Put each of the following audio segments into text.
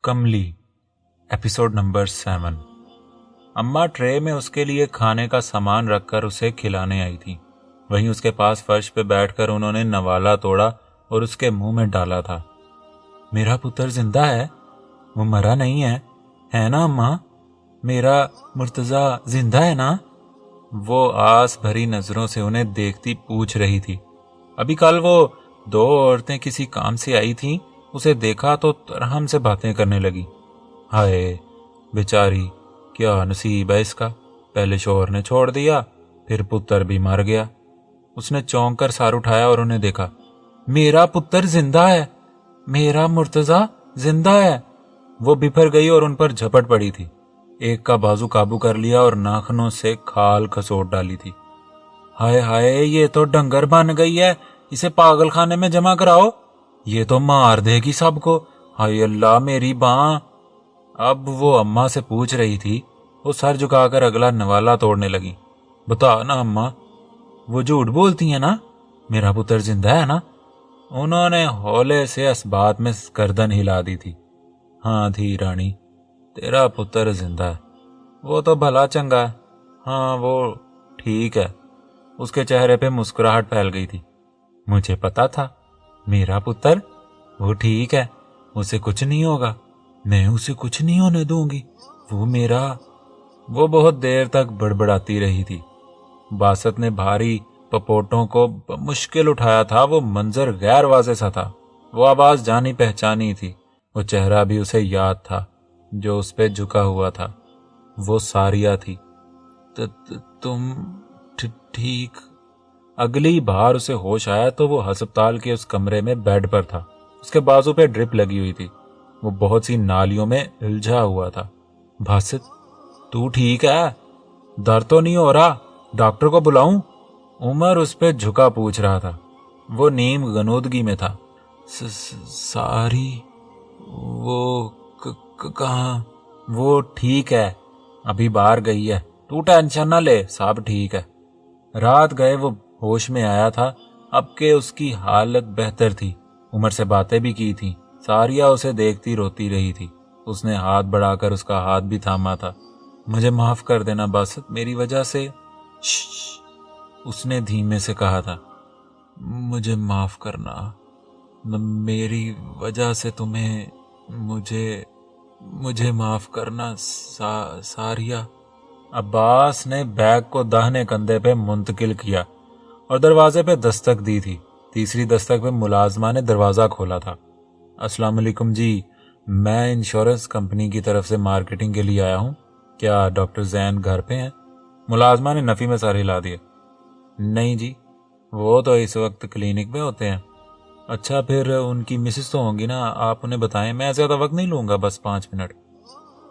कमली episode number 7। अम्मा tray में उसके लिए खाने का सामान रखकर उसे खिलाने आई थी। वहीं उसके पास फर्श पे बैठकर उन्होंने नवाला तोड़ा और उसके मुंह में डाला था। मेरा पुत्र जिंदा है, वो मरा नहीं है ना अम्मा? मेरा मुर्तजा जिंदा है ना? वो आस भरी नजरों से उन्हें देखती पूछ रही थी। अभी कल वो 2 औरतें किसी काम से आई थीं, उसे देखा तो तरहम से बातें करने लगी। हाय बेचारी, क्या नसीब है इसका। पहले शोहर ने छोड़ दिया, फिर पुत्र भी मर गया। उसने चौंक कर सर उठाया और उन्हें देखा। मेरा पुत्र जिंदा है, मेरा मुर्तजा जिंदा है। वो बिफर गई और उन पर झपट पड़ी थी। एक का बाजू काबू कर लिया और नाखनों से खाल खसोट डाली थी। हाय हाय, ये तो डंगर बन गई है, इसे पागल खाने में जमा कराओ, ये तो मार देगी सबको। हाय अल्लाह मेरी बाँ। अब वो अम्मा से पूछ रही थी, वो सर झुकाकर अगला नवाला तोड़ने लगी। बता ना अम्मा, वो झूठ बोलती है ना? मेरा पुत्र जिंदा है ना? उन्होंने हौले से इस बात में गर्दन हिला दी थी। हाँ थी रानी, तेरा पुत्र जिंदा है, वो तो भला चंगा है। हाँ वो ठीक है। उसके चेहरे पे मुस्कुराहट फैल गई थी। मुझे पता था, मेरा पुत्र वो ठीक है, उसे कुछ नहीं होगा, मैं उसे कुछ नहीं होने दूंगी, वो मेरा। वो बहुत देर तक बड़बड़ाती रही थी। बासत ने भारी पपोटों को मुश्किल उठाया था। वो मंजर गैर वाज़े सा था। वो आवाज जानी पहचानी थी। वो चेहरा भी उसे याद था जो उस पे झुका हुआ था। वो सारिया थी। तुम ठीक? अगली बार उसे होश आया तो वो अस्पताल के उस कमरे में बेड पर था। उसके बाजू पे ड्रिप लगी हुई थी। वो बहुत सी नालियों में उलझा हुआ था। बासित, तू ठीक है? दर्द तो नहीं हो रहा? डॉक्टर को बुलाऊं? उमर उस पे झुका पूछ रहा था। वो नीम गनूदगी में था। सारी वो कहाँ? वो ठीक है, अभी बाहर गई है, तू टेंशन ना ले, सब ठीक है। रात गए वो होश में आया था। अब के उसकी हालत बेहतर थी। उमर से बातें भी की थी। सारिया उसे देखती रोती रही थी। उसने हाथ बढ़ाकर उसका हाथ भी थामा था। मुझे माफ कर देना बासत, मेरी वजह से। उसने धीमे से कहा था। मुझे माफ करना, मेरी वजह से तुम्हें। मुझे माफ करना सारिया। अब्बास ने बैग को दाहिने कंधे पे मुंतकिल किया और दरवाजे पे दस्तक दी थी। तीसरी दस्तक पे मुलाजमा ने दरवाज़ा खोला था। अस्सलाम वालेकुम जी, मैं इंश्योरेंस कंपनी की तरफ से मार्केटिंग के लिए आया हूँ। क्या डॉक्टर जैन घर पे हैं? मुलाजमा ने नफ़ी में सर हिला दिया। नहीं जी, वो तो इस वक्त क्लिनिक में होते हैं। अच्छा, फिर उनकी मिसेस तो होंगी ना, आप उन्हें बताएं, मैं ज़्यादा वक्त नहीं लूँगा, बस 5 मिनट।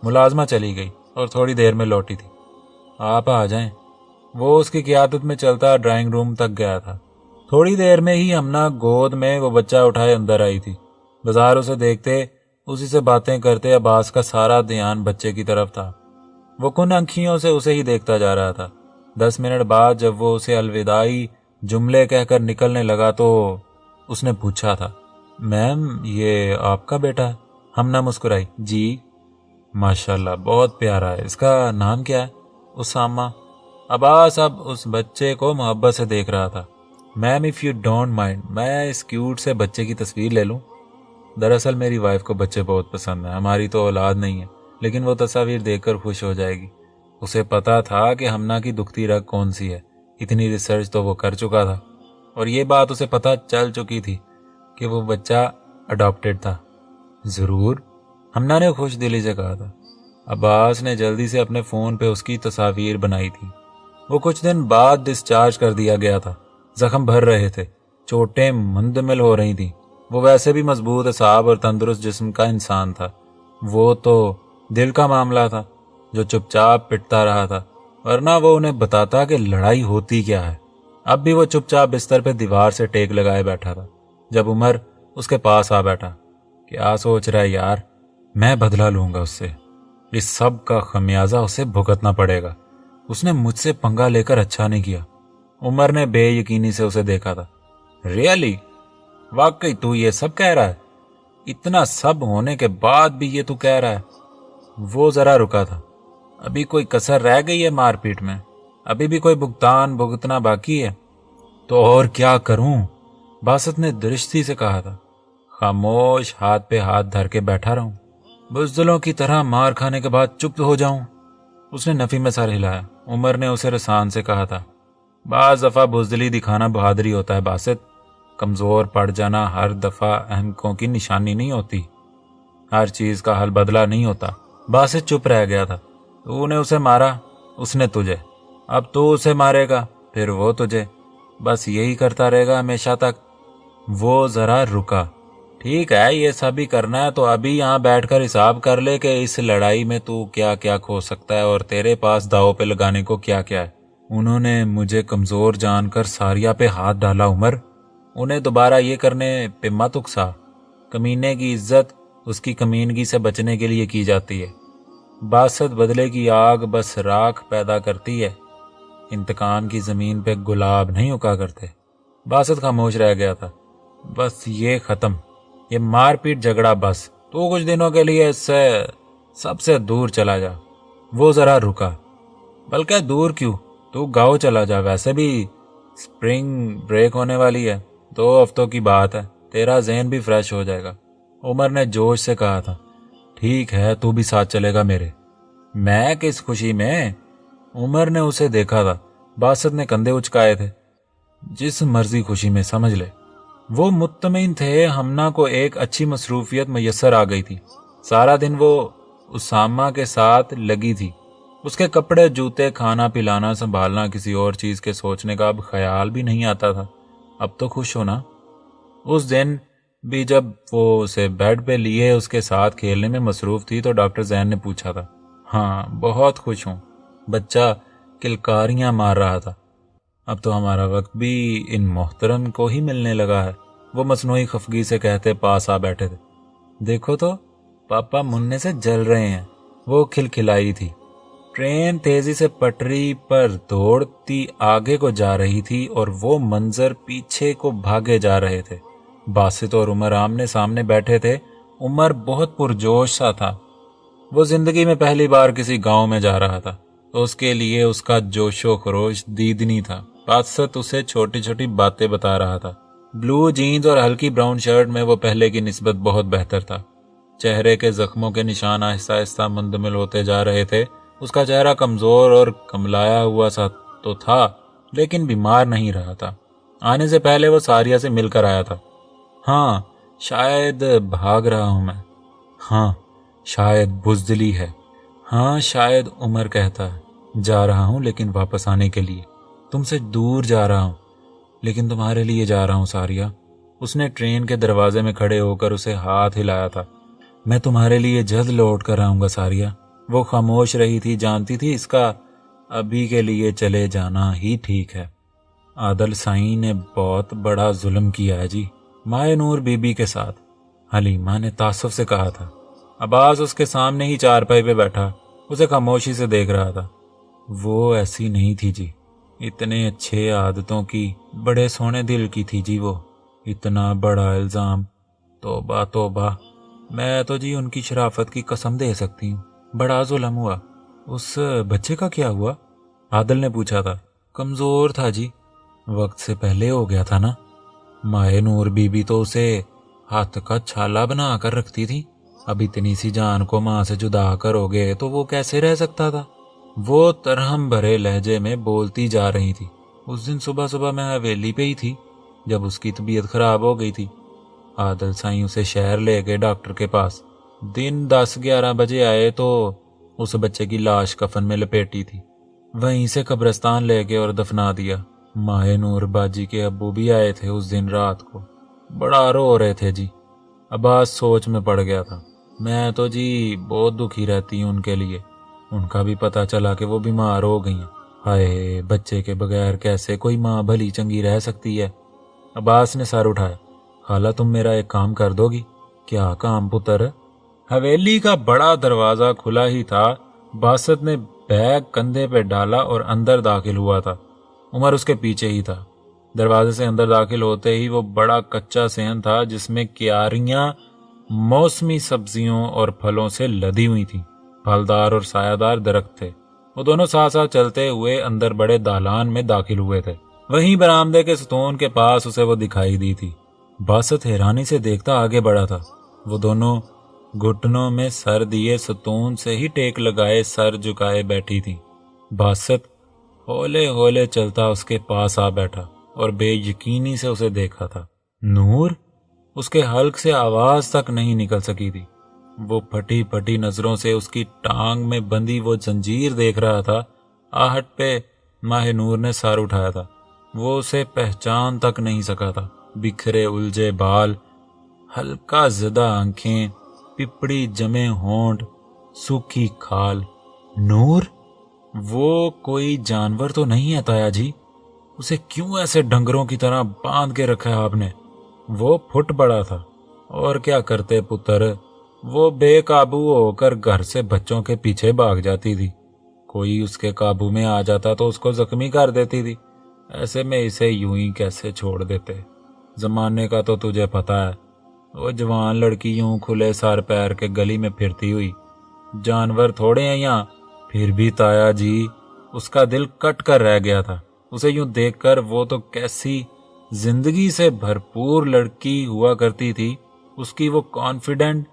मुलाजमा चली गई और थोड़ी देर में लौटी थी। आप आ जाएं। वो उसकी क़ियादत में चलता ड्राइंग रूम तक गया था। थोड़ी देर में ही हमना गोद में वो बच्चा उठाए अंदर आई थी। बाजार उसे देखते, उसी से बातें करते अब्बास का सारा ध्यान बच्चे की तरफ था। वो कुन आँखियों से उसे ही देखता जा रहा था। 10 मिनट बाद जब वो उसे अलविदाई जुमले कहकर निकलने लगा तो उसने पूछा था, मैम ये आपका बेटा है? हमना मुस्कुराई। जी माशाल्लाह, बहुत प्यारा है। इसका नाम क्या है? उसामा। अब्बास अब उस बच्चे को मोहब्बत से देख रहा था। Ma'am if you don't mind, मैं इस क्यूट से बच्चे की तस्वीर ले लूं? दरअसल मेरी वाइफ को बच्चे बहुत पसंद है। हमारी तो औलाद नहीं है, लेकिन वो तस्वीर देखकर खुश हो जाएगी। उसे पता था कि हमना की दुखती रग कौन सी है। इतनी रिसर्च तो वो कर चुका था और ये बात उसे पता चल चुकी थी कि वो बच्चा अडॉप्टेड था। ज़रूर, हमना ने खुश दिली से कहा था। अब्बास ने जल्दी से अपने फ़ोन पे उसकी तस्वीर बनाई थी। वो कुछ दिन बाद डिस्चार्ज कर दिया गया था। जख्म भर रहे थे, चोटें मुंदमिल हो रही थीं। वो वैसे भी मजबूत साहब और तंदुरुस्त जिस्म का इंसान था। वो तो दिल का मामला था जो चुपचाप पिटता रहा था, वरना वो उन्हें बताता कि लड़ाई होती क्या है। अब भी वो चुपचाप बिस्तर पे दीवार से टेक लगाए बैठा था। जब उमर उसके पास आ बैठा, क्या सोच रहा है यार, मैं बदला लूंगा उससे, इस सब का खमियाजा उसे भुगतना पड़ेगा। उसने मुझसे पंगा लेकर अच्छा नहीं किया। उमर ने बेयकीनी से उसे देखा था। रियली? वाकई तू ये सब कह रहा है? اتنا سب ہونے کے بعد بھی یہ تو کہہ رہا ہے۔ وہ ذرا رکا تھا۔ ابھی کوئی کسر رہ گئی ہے مار پیٹ میں؟ ابھی بھی کوئی بھگتان بھگتنا باقی ہے؟ تو اور کیا کروں؟ باسط نے درشتی سے کہا تھا۔ خاموش ہاتھ پہ ہاتھ دھر کے بیٹھا رہوں؟ بزدلوں کی طرح مار کھانے کے بعد چپ ہو جاؤں؟ اس نے نفی میں سر ہلایا۔ عمر نے اسے رسان سے کہا تھا، بعض دفعہ بزدلی دکھانا بہادری ہوتا ہے باسط، کمزور پڑ جانا ہر دفعہ احمقوں کی نشانی نہیں ہوتی، ہر چیز کا حل بدلہ نہیں ہوتا۔ باسط چپ رہ گیا تھا۔ تو نے اسے مارا، اس نے تجھے، اب تو اسے مارے گا، پھر وہ تجھے، بس یہی کرتا رہے گا ہمیشہ تک؟ وہ ذرا رکا۔ ٹھیک ہے، یہ سب ہی کرنا ہے تو ابھی یہاں بیٹھ کر حساب کر لے کہ اس لڑائی میں تو کیا کیا کھو سکتا ہے اور تیرے پاس داؤ پہ لگانے کو کیا کیا ہے۔ انہوں نے مجھے کمزور جان کر ساریہ پہ ہاتھ ڈالا عمر، انہیں دوبارہ یہ کرنے پہ مت اکسا۔ کمینے کی عزت اس کی کمینگی سے بچنے کے لیے کی جاتی ہے۔ باسط بدلے کی آگ بس راکھ پیدا کرتی ہے، انتقام کی زمین پہ گلاب نہیں اگا کرتے۔ باسط خاموش رہ گیا تھا۔ بس یہ ختم، یہ مار پیٹ جھگڑا بس، تو کچھ دنوں کے لیے اس سے سب سے دور چلا جا۔ وہ ذرا رکا۔ بلکہ دور کیوں، تو گاؤں چلا جا، ویسے بھی سپرنگ بریک ہونے والی ہے، 2 ہفتوں کی بات ہے، تیرا ذہن بھی فریش ہو جائے گا۔ عمر نے جوش سے کہا تھا۔ ٹھیک ہے، تو بھی ساتھ چلے گا میرے؟ میں کس خوشی میں؟ عمر نے اسے دیکھا تھا۔ باسط نے کندھے اچکائے تھے۔ جس مرضی خوشی میں سمجھ لے۔ وہ مطمئن تھے ہمنا کو ایک اچھی مصروفیت میسر آ گئی تھی۔ سارا دن وہ اسامہ کے ساتھ لگی تھی۔ اس کے کپڑے، جوتے، کھانا پلانا سنبھالنا، کسی اور چیز کے سوچنے کا اب خیال بھی نہیں آتا تھا۔ اب تو خوش ہونا۔ اس دن بھی جب وہ اسے بیڈ پہ لیے اس کے ساتھ کھیلنے میں مصروف تھی تو ڈاکٹر زین نے پوچھا تھا۔ ہاں، بہت خوش ہوں۔ بچہ کلکاریاں مار رہا تھا۔ اب تو ہمارا وقت بھی ان محترم کو ہی ملنے لگا ہے، وہ مصنوعی خفگی سے کہتے پاس آ بیٹھے تھے۔ دیکھو تو پاپا مننے سے جل رہے ہیں، وہ کھلکھلائی تھی۔ ٹرین تیزی سے پٹری پر دوڑتی آگے کو جا رہی تھی اور وہ منظر پیچھے کو بھاگے جا رہے تھے۔ باسط اور عمر آمنے سامنے بیٹھے تھے۔ عمر بہت پرجوش سا تھا۔ وہ زندگی میں پہلی بار کسی گاؤں میں جا رہا تھا تو اس کے لیے اس کا جوش و خروش دیدنی تھا۔ باسط اسے چھوٹی چھوٹی باتیں بتا رہا تھا۔ بلو جینز اور ہلکی براؤن شرٹ میں وہ پہلے کی نسبت بہت بہتر تھا۔ چہرے کے زخموں کے نشان آہستہ آہستہ مندمل ہوتے جا رہے تھے۔ اس کا چہرہ کمزور اور کملایا ہوا سا تو تھا، لیکن بیمار نہیں رہا تھا۔ آنے سے پہلے وہ ساریہ سے مل کر آیا تھا۔ ہاں، شاید بھاگ رہا ہوں میں۔ ہاں، شاید بزدلی ہے۔ ہاں، شاید عمر کہتا ہے جا رہا ہوں لیکن واپس آنے کے لیے، تم سے دور جا رہا ہوں لیکن تمہارے لیے جا رہا ہوں ساریہ۔ اس نے ٹرین کے دروازے میں کھڑے ہو کر اسے ہاتھ ہلایا تھا۔ میں تمہارے لیے جلد لوٹ کر آؤں گا ساریہ۔ وہ خاموش رہی تھی، جانتی تھی اس کا ابھی کے لیے چلے جانا ہی ٹھیک ہے۔ عادل سائیں نے بہت بڑا ظلم کیا ہے جی، مائے نور بی بی کے ساتھ، حلیمہ نے تعصب سے کہا تھا۔ عباس اس کے سامنے ہی چارپائی پہ بیٹھا اسے خاموشی سے دیکھ رہا تھا۔ وہ ایسی نہیں تھی جی، اتنے اچھے عادتوں کی، بڑے سونے دل کی تھی جی وہ۔ اتنا بڑا الزام، توبہ توبہ، میں تو جی ان کی شرافت کی قسم دے سکتی ہوں، بڑا ظلم ہوا۔ اس بچے کا کیا ہوا؟ عادل نے پوچھا تھا۔ کمزور تھا جی، وقت سے پہلے ہو گیا تھا نا۔ مائے نور بی بی تو اسے ہاتھ کا چھالا بنا کر رکھتی تھی، اب اتنی سی جان کو ماں سے جدا کرو گے تو وہ کیسے رہ سکتا تھا؟ وہ ترہم بھرے لہجے میں بولتی جا رہی تھی۔ اس دن صبح صبح میں حویلی پہ ہی تھی جب اس کی طبیعت خراب ہو گئی تھی۔ عادل سائیں اسے شہر لے گئے ڈاکٹر کے پاس۔ دن 10-11 بجے آئے تو اس بچے کی لاش کفن میں لپیٹی تھی، وہیں سے قبرستان لے گئے اور دفنا دیا۔ مائے نور باجی کے ابو بھی آئے تھے اس دن رات کو، بڑا رو رہے تھے جی۔ عباس سوچ میں پڑ گیا تھا۔ میں تو جی بہت دکھی رہتی ہوں ان کے لیے، ان کا بھی پتہ چلا کہ وہ بیمار ہو گئی ہیں۔ ہائے، بچے کے بغیر کیسے کوئی ماں بھلی چنگی رہ سکتی ہے؟ عباس نے سر اٹھایا۔ خالہ تم میرا ایک کام کر دو گی؟ کیا کام پتر؟ حویلی کا بڑا دروازہ کھلا ہی تھا۔ باسط نے بیگ کندھے پہ ڈالا اور اندر داخل ہوا تھا۔ عمر اس کے پیچھے ہی تھا۔ دروازے سے اندر داخل ہوتے ہی وہ بڑا کچا صحن تھا جس میں کیاریاں मौसमी सब्जियों और फलों से लदी हुई थी। फलदार और सायादार दरख्त थे। वो दोनों साथ साथ चलते हुए अंदर बड़े दालान में दाखिल हुए थे। वहीं बरामदे के सतून के पास उसे वो दिखाई दी थी। बासत हैरानी से देखता आगे बढ़ा था। वो दोनों घुटनों में सर दिए सतून से ही टेक लगाए सर झुकाए बैठी थी। बासत हौले हौले चलता उसके पास आ बैठा और बेयकीनी से उसे देखा था। नूर? उसके हल्क से आवाज तक नहीं निकल सकी थी। वो फटी फटी नजरों से उसकी टांग में बंधी वो जंजीर देख रहा था। आहट पे माह नूर ने सर उठाया था। वो उसे पहचान तक नहीं सका था। बिखरे उलझे बाल, हल्का ज़दा आंखें, पिपड़ी जमे होंठ, सूखी खाल। नूर? वो कोई जानवर तो नहीं है ताया जी? उसे क्यों ऐसे डंगरों की तरह बांध के रखा है आपने? वो फुट पड़ा था। और क्या करते पुत्र, वो बेकाबू होकर घर से बच्चों के पीछे भाग जाती थी। कोई उसके काबू में आ जाता तो उसको जख्मी कर देती थी। ऐसे में इसे यूं ही कैसे छोड़ देते? जमाने का तो तुझे पता है। वो जवान लड़की यूं खुले सर पैर के गली में फिरती हुई जानवर थोड़े हैं यहाँ। फिर भी ताया जी, उसका दिल कट कर रह गया था। उसे यूं देखकर वो तो कैसी जिंदगी से भरपूर लड़की हुआ करती थी। उसकी वो कॉन्फिडेंट,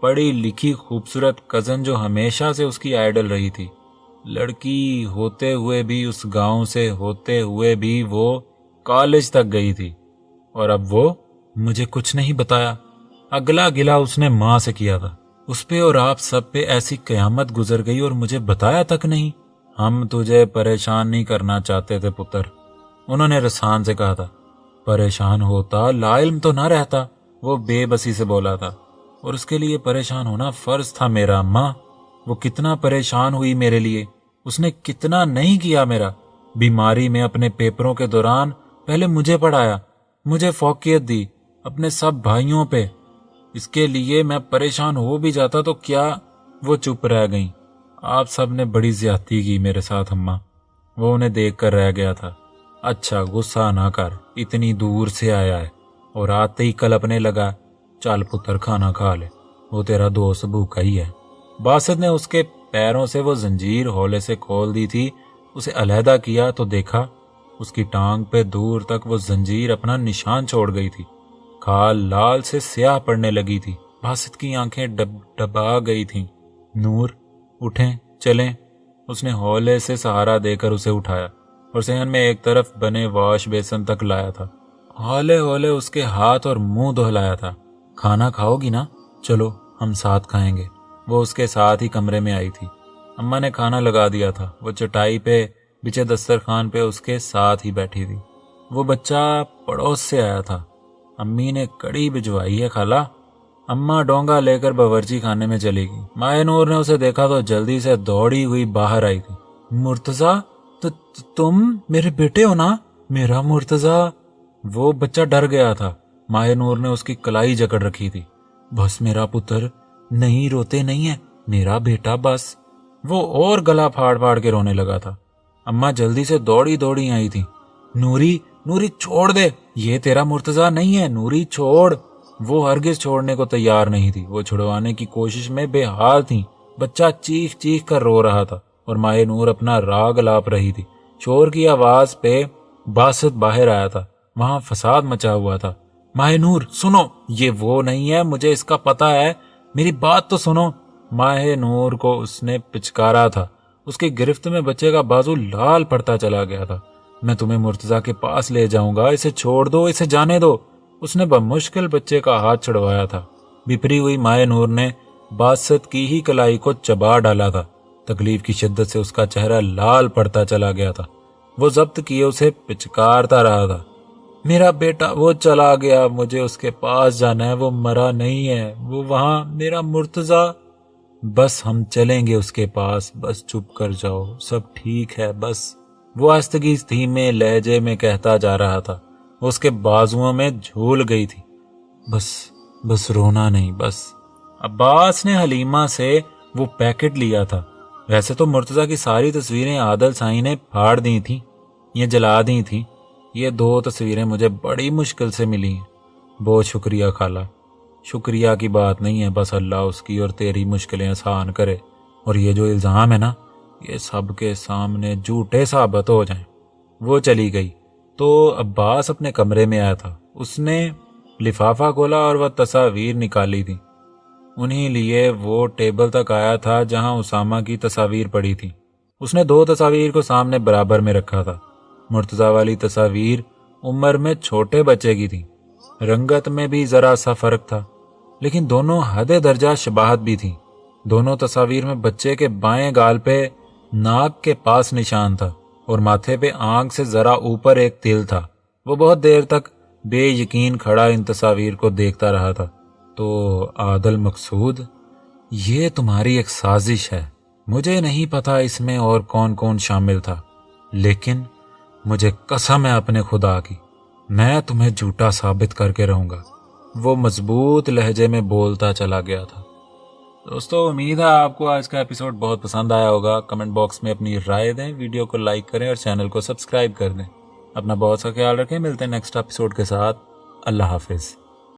पढ़ी लिखी खूबसूरत कजन जो हमेशा से उसकी आइडल रही थी। लड़की होते हुए भी, उस गांव से होते हुए भी वो कॉलेज तक गई थी। और अब वो मुझे कुछ नहीं बताया। अगला गिला उसने माँ से किया था। उस पे और आप सब पे ऐसी कयामत गुजर गई और मुझे बताया तक नहीं। हम तुझे परेशान नहीं करना चाहते थे पुत्र, उन्होंने रसान से कहा था। परेशान होता लाइल्म तो ना रहता, वो बेबसी से बोला था। और उसके लिए परेशान होना फर्ज था मेरा। अम्मा, वो कितना परेशान हुई मेरे लिए, उसने कितना नहीं किया मेरा। बीमारी में अपने पेपरों के दौरान पहले मुझे पढ़ाया, मुझे फौकियत दी अपने सब भाइयों पे। इसके लिए मैं परेशान हो भी जाता तो क्या? वो चुप रह गईं। आप सब ने बड़ी ज्यादती की मेरे साथ अम्मा। वो उन्हें देख कर रह गया था। अच्छा गुस्सा ना कर, इतनी दूर से आया है और आते ही कलपने लगा। चल पुत्र खाना खा ले, वो तेरा दोस्त भूखा ही है। बासत ने उसके पैरों से वो जंजीर हौले से खोल दी थी। उसे अलहदा किया तो देखा उसकी टांग पे दूर तक वो जंजीर अपना निशान छोड़ गई थी। खाल लाल से स्याह पड़ने लगी थी। बासत की आंखें डबा गई थीं। नूर उठें, चलें। उसने हौले से सहारा देकर उसे उठाया और सहन में एक तरफ बने वॉश बेसन तक लाया था। हौले हौले उसके हाथ और मुंह धुलाया था। खाना खाओगी ना? चलो हम साथ खाएंगे। वो उसके साथ ही कमरे में आई थी। अम्मा ने खाना लगा दिया था। वो चटाई पे बिछे दस्तरखान पे उसके साथ ही बैठी थी। वो बच्चा पड़ोस से आया था। अम्मी ने कड़ी भिजवाई है खाला। अम्मा डोंगा लेकर बावर्ची खाने में चली गई। माए नूर ने उसे देखा तो जल्दी से दौड़ी हुई बाहर आई थी। मुर्तजा, तो तुम मेरे बेटे हो ना? मेरा मुर्तजा। वो बच्चा डर गया था। माए नूर ने उसकी कलाई जकड़ रखी थी। बस मेरा पुत्र, नहीं रोते नहीं है, मेरा बेटा बस। वो और गला फाड़ फाड़ के रोने लगा था। अम्मा जल्दी से दौड़ी दौड़ी आई थी। नूरी, नूरी छोड़ दे, ये तेरा मुर्तजा नहीं है, नूरी छोड़। वो हरगिज छोड़ने को तैयार नहीं थी। वो छुड़वाने की कोशिश में बेहाल थी। बच्चा चीख चीख कर रो रहा था और माए नूर अपना राग लाप रही थी। शोर की आवाज पे बासत बाहर आया था। वहां फसाद मचा हुआ था। माए नूर सुनो, ये वो नहीं है, मुझे इसका पता है, मेरी बात तो सुनो। माए नूर को उसने पिचकारा था। उसकी गिरफ्त में बच्चे का बाजू लाल पड़ता चला गया था। मैं तुम्हें मुर्तजा के पास ले जाऊंगा, इसे छोड़ दो, इसे जाने दो। उसने बमुश्किल बच्चे का हाथ छुड़वाया था। बिफरी हुई माए नूर ने बासत की ही कलाई को चबा डाला था। तकलीफ की शिद्दत से उसका चेहरा लाल पड़ता चला गया था। वो जब्त किए उसे पिचकारता रहा था। मेरा बेटा वो चला गया, मुझे उसके पास जाना है, वो मरा नहीं है, वो वहां मेरा मुर्तजा। बस हम चलेंगे उसके पास, बस चुप कर जाओ, सब ठीक है बस। वो आस्तगी धीमे लहजे में कहता जा रहा था। वो उसके बाजुओं में झूल गई थी। बस बस रोना नहीं, बस। अब्बास ने हलीमा से वो पैकेट लिया था। वैसे तो मुर्तजा की सारी तस्वीरें आदल साईं ने फाड़ दी थी, ये जला दी थी। ये 2 तस्वीरें मुझे बड़ी मुश्किल से मिली हैं। बहुत शुक्रिया खाला, شکریہ کی بات نہیں ہے، بس اللہ اس کی اور تیری مشکلیں آسان کرے، اور یہ جو الزام ہے نا یہ سب کے سامنے جھوٹے ثابت ہو جائیں۔ وہ چلی گئی تو عباس اپنے کمرے میں آیا تھا۔ اس نے لفافہ کھولا اور وہ تصاویر نکالی تھی۔ انہی لیے وہ ٹیبل تک آیا تھا جہاں اسامہ کی تصاویر پڑی تھی۔ اس نے 2 تصاویر کو سامنے برابر میں رکھا تھا۔ مرتضیٰ والی تصاویر عمر میں چھوٹے بچے کی تھی، رنگت میں بھی ذرا سا فرق تھا، لیکن دونوں حد درجہ شباہت بھی تھی۔ دونوں تصاویر میں بچے کے بائیں گال پہ ناک کے پاس نشان تھا اور ماتھے پہ آنکھ سے ذرا اوپر ایک تل تھا۔ وہ بہت دیر تک بے یقین کھڑا ان تصاویر کو دیکھتا رہا تھا۔ تو عادل مقصود، یہ تمہاری ایک سازش ہے۔ مجھے نہیں پتا اس میں اور کون کون شامل تھا، لیکن مجھے قسم ہے اپنے خدا کی، میں تمہیں جھوٹا ثابت کر کے رہوں گا۔ وہ مضبوط لہجے میں بولتا چلا گیا تھا۔ دوستو، امید ہے آپ کو آج کا ایپیسوڈ بہت پسند آیا ہوگا۔ کمنٹ باکس میں اپنی رائے دیں، ویڈیو کو لائک کریں اور چینل کو سبسکرائب کر دیں۔ اپنا بہت سا خیال رکھیں، ملتے ہیں نیکسٹ ایپیسوڈ کے ساتھ۔ اللہ حافظ۔